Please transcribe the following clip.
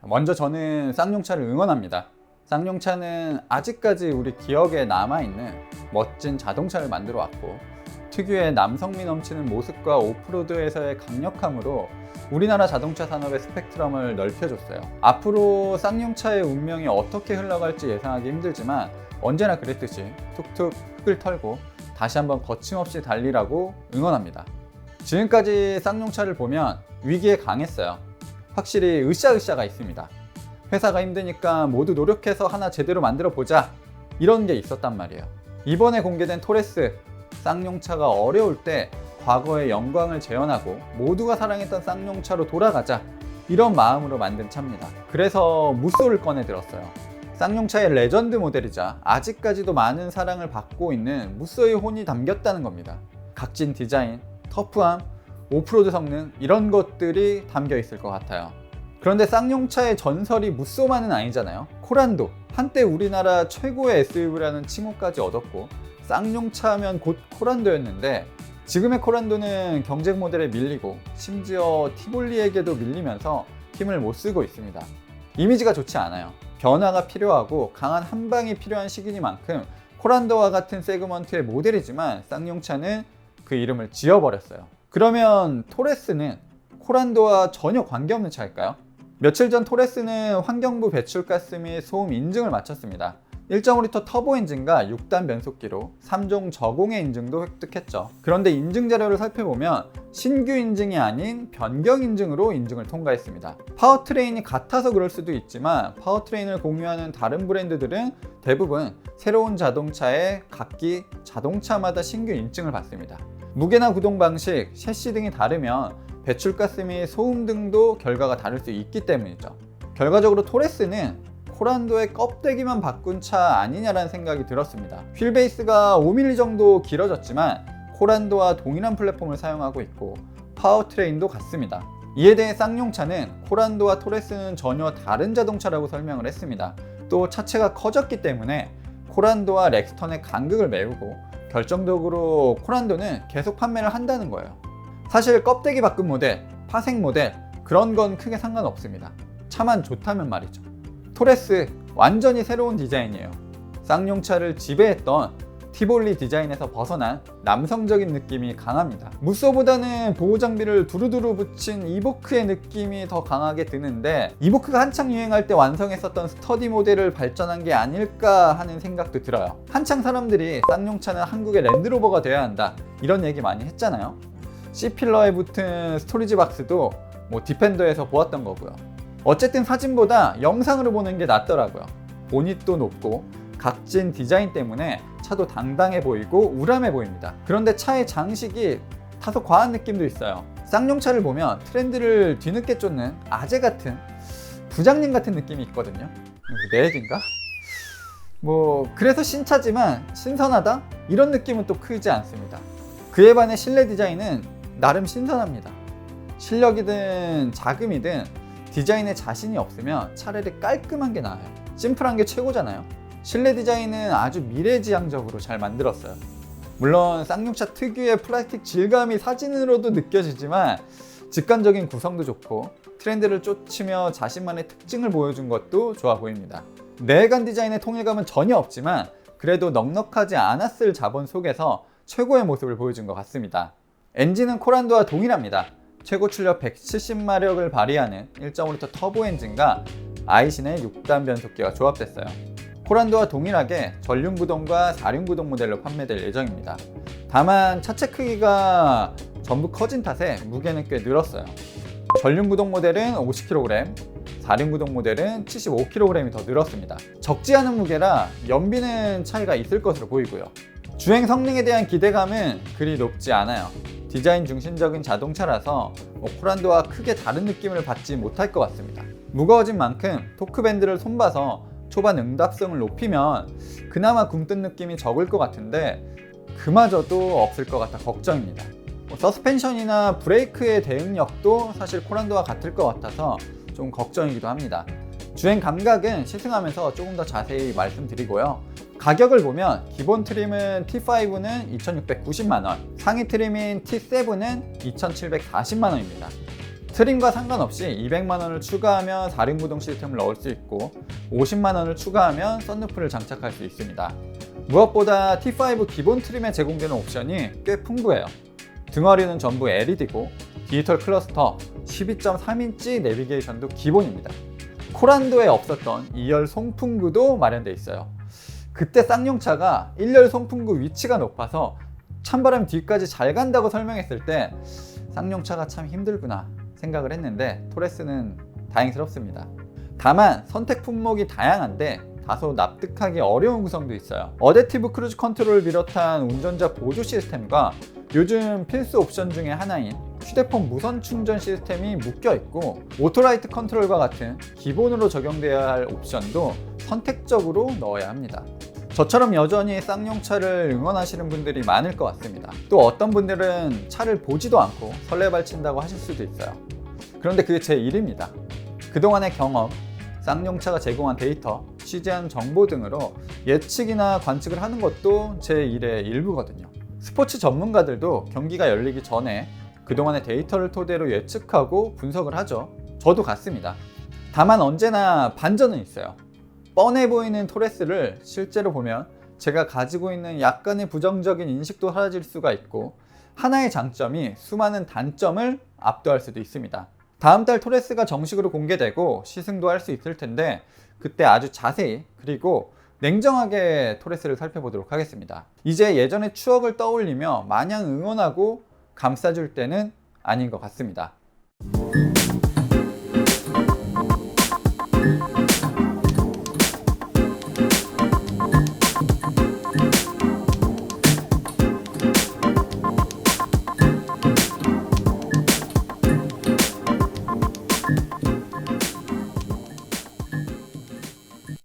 먼저 저는 쌍용차를 응원합니다. 쌍용차는 아직까지 우리 기억에 남아있는 멋진 자동차를 만들어 왔고, 특유의 남성미 넘치는 모습과 오프로드에서의 강력함으로 우리나라 자동차 산업의 스펙트럼을 넓혀줬어요. 앞으로 쌍용차의 운명이 어떻게 흘러갈지 예상하기 힘들지만 언제나 그랬듯이 툭툭 흙을 털고 다시 한번 거침없이 달리라고 응원합니다. 지금까지 쌍용차를 보면 위기에 강했어요. 확실히 으쌰으쌰가 있습니다. 회사가 힘드니까 모두 노력해서 하나 제대로 만들어 보자, 이런 게 있었단 말이에요. 이번에 공개된 토레스, 쌍용차가 어려울 때 과거의 영광을 재현하고 모두가 사랑했던 쌍용차로 돌아가자, 이런 마음으로 만든 차입니다. 그래서 무쏘를 꺼내 들었어요. 쌍용차의 레전드 모델이자 아직까지도 많은 사랑을 받고 있는 무쏘의 혼이 담겼다는 겁니다. 각진 디자인, 터프함, 오프로드 성능, 이런 것들이 담겨 있을 것 같아요. 그런데 쌍용차의 전설이 무쏘만은 아니잖아요. 코란도, 한때 우리나라 최고의 SUV라는 칭호까지 얻었고, 쌍용차 하면 곧 코란도였는데 지금의 코란도는 경쟁 모델에 밀리고 심지어 티볼리에게도 밀리면서 힘을 못 쓰고 있습니다. 이미지가 좋지 않아요. 변화가 필요하고 강한 한방이 필요한 시기니만큼 코란도와 같은 세그먼트의 모델이지만 쌍용차는 그 이름을 지어버렸어요. 그러면 토레스는 코란도와 전혀 관계없는 차일까요? 며칠 전 토레스는 환경부 배출가스 및 소음 인증을 마쳤습니다. 1.5L 터보 엔진과 6단 변속기로 3종 저공해 인증도 획득했죠. 그런데 인증 자료를 살펴보면 신규 인증이 아닌 변경 인증으로 인증을 통과했습니다. 파워트레인이 같아서 그럴 수도 있지만 파워트레인을 공유하는 다른 브랜드들은 대부분 새로운 자동차에 각기 자동차마다 신규 인증을 받습니다. 무게나 구동 방식, 셰시 등이 다르면 배출가스 및 소음 등도 결과가 다를 수 있기 때문이죠. 결과적으로 토레스는 코란도의 껍데기만 바꾼 차 아니냐라는 생각이 들었습니다. 휠베이스가 5mm 정도 길어졌지만 코란도와 동일한 플랫폼을 사용하고 있고 파워트레인도 같습니다. 이에 대해 쌍용차는 코란도와 토레스는 전혀 다른 자동차라고 설명을 했습니다. 또 차체가 커졌기 때문에 코란도와 렉스턴의 간극을 메우고 결정적으로 코란도는 계속 판매를 한다는 거예요. 사실 껍데기 바꾼 모델, 파색 모델, 그런 건 크게 상관없습니다. 차만 좋다면 말이죠. 토레스 완전히 새로운 디자인이에요. 쌍용차를 지배했던 티볼리 디자인에서 벗어난 남성적인 느낌이 강합니다. 무쏘보다는 보호 장비를 두루두루 붙인 이보크의 느낌이 더 강하게 드는데, 이보크가 한창 유행할 때 완성했었던 스터디 모델을 발전한 게 아닐까 하는 생각도 들어요. 한창 사람들이 쌍용차는 한국의 랜드로버가 돼야 한다, 이런 얘기 많이 했잖아요. C필러에 붙은 스토리지 박스도 디펜더에서 보았던 거고요. 어쨌든 사진보다 영상으로 보는 게 낫더라고요. 보닛도 높고 각진 디자인 때문에 차도 당당해 보이고 우람해 보입니다. 그런데 차의 장식이 다소 과한 느낌도 있어요. 쌍용차를 보면 트렌드를 뒤늦게 쫓는 아재 같은, 부장님 같은 느낌이 있거든요. 내 얘기인가? 그래서 신차지만 신선하다? 이런 느낌은 또 크지 않습니다. 그에 반해 실내 디자인은 나름 신선합니다. 실력이든 자금이든 디자인에 자신이 없으면 차라리 깔끔한 게 나아요. 심플한 게 최고잖아요. 실내 디자인은 아주 미래지향적으로 잘 만들었어요. 물론 쌍용차 특유의 플라스틱 질감이 사진으로도 느껴지지만 직관적인 구성도 좋고 트렌드를 쫓으며 자신만의 특징을 보여준 것도 좋아 보입니다. 내관 디자인의 통일감은 전혀 없지만 그래도 넉넉하지 않았을 자본 속에서 최고의 모습을 보여준 것 같습니다. 엔진은 코란도와 동일합니다. 최고 출력 170마력을 발휘하는 1.5L 터보 엔진과 아이신의 6단 변속기가 조합됐어요. 코란도와 동일하게 전륜구동과 4륜구동 모델로 판매될 예정입니다. 다만 차체 크기가 전부 커진 탓에 무게는 꽤 늘었어요. 전륜구동 모델은 50kg, 4륜구동 모델은 75kg이 더 늘었습니다. 적지 않은 무게라 연비는 차이가 있을 것으로 보이고요. 주행 성능에 대한 기대감은 그리 높지 않아요. 디자인 중심적인 자동차라서 코란도와 크게 다른 느낌을 받지 못할 것 같습니다. 무거워진 만큼 토크밴드를 손봐서 초반 응답성을 높이면 그나마 굼뜬 느낌이 적을 것 같은데 그마저도 없을 것 같아 걱정입니다. 서스펜션이나 브레이크의 대응력도 사실 코란도와 같을 것 같아서 좀 걱정이기도 합니다. 주행 감각은 시승하면서 조금 더 자세히 말씀드리고요. 가격을 보면 기본 트림은 T5는 2,690만원, 상위 트림인 T7은 2,740만원입니다. 트림과 상관없이 200만원을 추가하면 4륜 구동 시스템을 넣을 수 있고 50만원을 추가하면 썬루프를 장착할 수 있습니다. 무엇보다 T5 기본 트림에 제공되는 옵션이 꽤 풍부해요. 등허리는 전부 LED고 디지털 클러스터, 12.3인치 내비게이션도 기본입니다. 코란도에 없었던 2열 송풍구도 마련되어 있어요. 그때 쌍용차가 1열 송풍구 위치가 높아서 찬바람 뒤까지 잘 간다고 설명했을 때 쌍용차가 참 힘들구나 생각을 했는데 토레스는 다행스럽습니다. 다만 선택 품목이 다양한데 다소 납득하기 어려운 구성도 있어요. 어댑티브 크루즈 컨트롤을 비롯한 운전자 보조 시스템과 요즘 필수 옵션 중에 하나인 휴대폰 무선 충전 시스템이 묶여 있고 오토라이트 컨트롤과 같은 기본으로 적용되어야 할 옵션도 선택적으로 넣어야 합니다. 저처럼 여전히 쌍용차를 응원하시는 분들이 많을 것 같습니다. 또 어떤 분들은 차를 보지도 않고 설레발친다고 하실 수도 있어요. 그런데 그게 제 일입니다. 그동안의 경험, 쌍용차가 제공한 데이터, 취재한 정보 등으로 예측이나 관측을 하는 것도 제 일의 일부거든요. 스포츠 전문가들도 경기가 열리기 전에 그동안의 데이터를 토대로 예측하고 분석을 하죠. 저도 같습니다. 다만 언제나 반전은 있어요. 뻔해 보이는 토레스를 실제로 보면 제가 가지고 있는 약간의 부정적인 인식도 사라질 수가 있고 하나의 장점이 수많은 단점을 압도할 수도 있습니다. 다음 달 토레스가 정식으로 공개되고 시승도 할 수 있을 텐데 그때 아주 자세히 그리고 냉정하게 토레스를 살펴보도록 하겠습니다. 이제 예전의 추억을 떠올리며 마냥 응원하고 감싸줄 때는 아닌 것 같습니다.